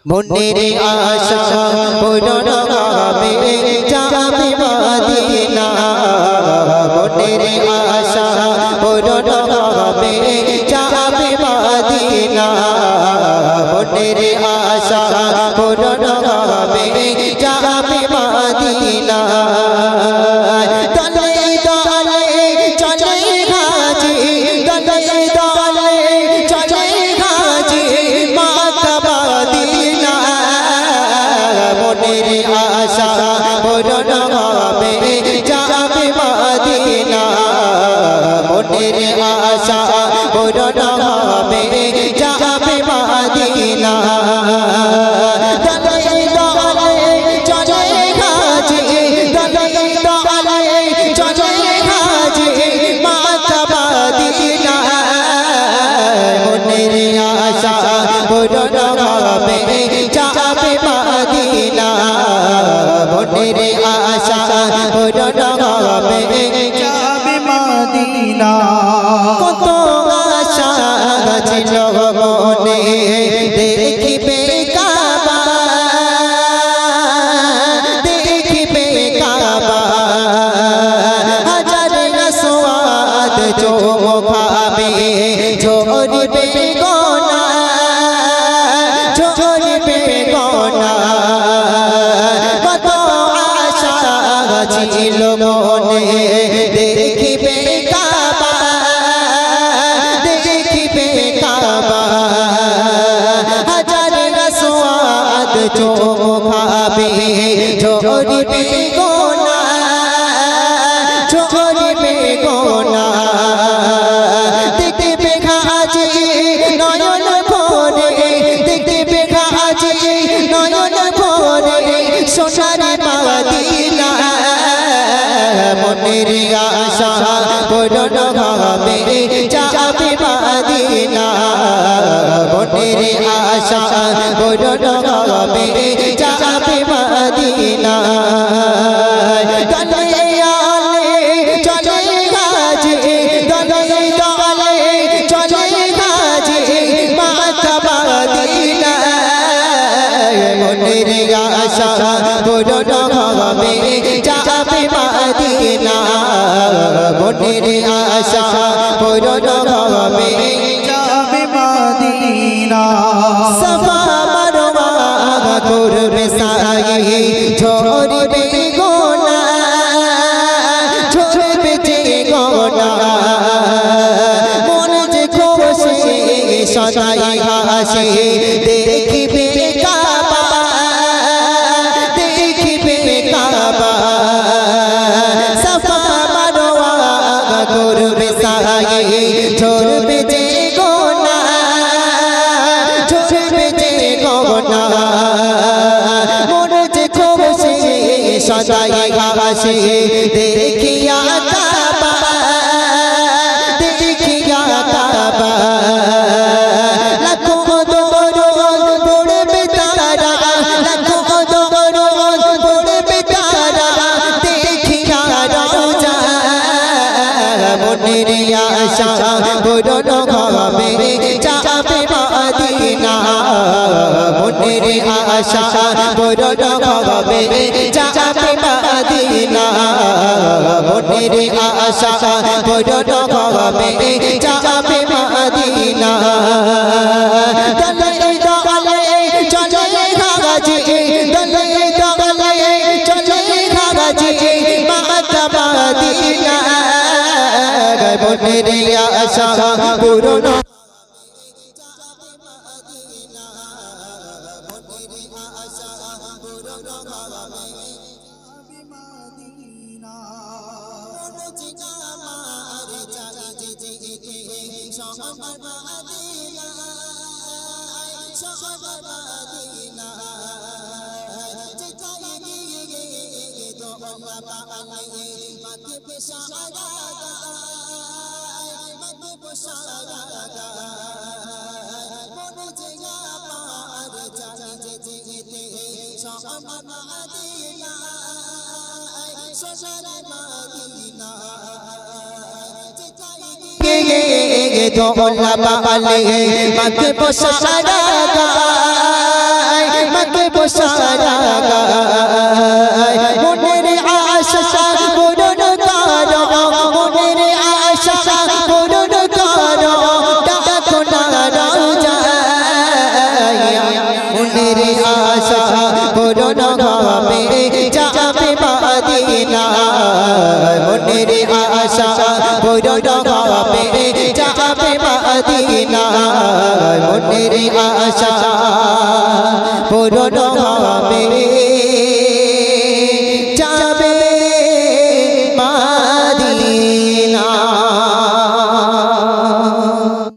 মনের আশা পূরণ হবে যাবে মদিনা মনের আশা পূরণ হবে যাবে মদিনা মনের আশা পূরণ হবে যাবে মদিনা দলে দলে চলে গাজী দলে দলে চলে গাজী মাতা মদিনা মনের আশা পূরণ হবে যাবে মদিনা মনের আশা পূরণ হবে যাবে মদিনা দলে দলে চলে গাজী দলে দলে চলে গাজী মাতা মদিনা মনের আশা পূরণ হবে যাবে মদিনা মনের আশা পূরণ হবে যাবে মদিনা কত আশা ছিল মনে দেখিবে কাবা দেখিবে কাবা হাজার সোয়াদ চোখাবে ঝরিবে গোনা ঝরিবে গোনা কত আশা ছিল মনে দেখিবে কাবা দেখিবে কাবা হাজার সোয়াদ চোখাবে ঝরিবে গোনা ঝরিবে গোনা দেখবে গাজী নয়ন ভরে দেখবে গাজী নয়ন ভরে সোনার মদিনা মনের আশা পূরণ হবে যাবে মদিনা মনের আশা পূরণ হবে যাবে মদিনা দলে আলে চলে গাজী দলে দলে চলে গাজী মাতা মদিনা মনের আশা পূরণ হবে যাবে মদিনা মনের আশা পূরণ হবে যাবে মদিনা সাফা মারওয়া করবে সাই ঝরিবে গোনা ঝরবে যে গোনা মন যে খুশি সদাই হাসি দেখিবে কাবা দেখিবে কাবা সাফা মারওয়া করবে সাই ঝরবে যে গোনা ঝরবে যে গোনা মন যে খুশি সদাই হাসি দেখিয়া কাবা দেখিয়া কাবা লাখো দরুদ পড়বে তারা লাখো দরুদ পড়বে তারা দেখিয়া রওজা মনের আশা পূরণ হবে যাবে মদিনা মনের আশা পূরণ হবে যাবে মদিনা মনের আশা পূরণ হবে যাবে মদিনা দলে দলে চলে গাজী দলে দলে চলে গাজী মাতা মদিনা মনের আশা পূরণ দোলা বালে মাকে বসারা গায় দেব সারা গায় মনের আশা পূরণ করো মনের আশা পূরণ করো ডাকো না রোজায় মনের আশা পূরণ হবে যাবে মদিনা মনের আশা পূরণ হবে যাবে মদিনা মনের আশা পূরণ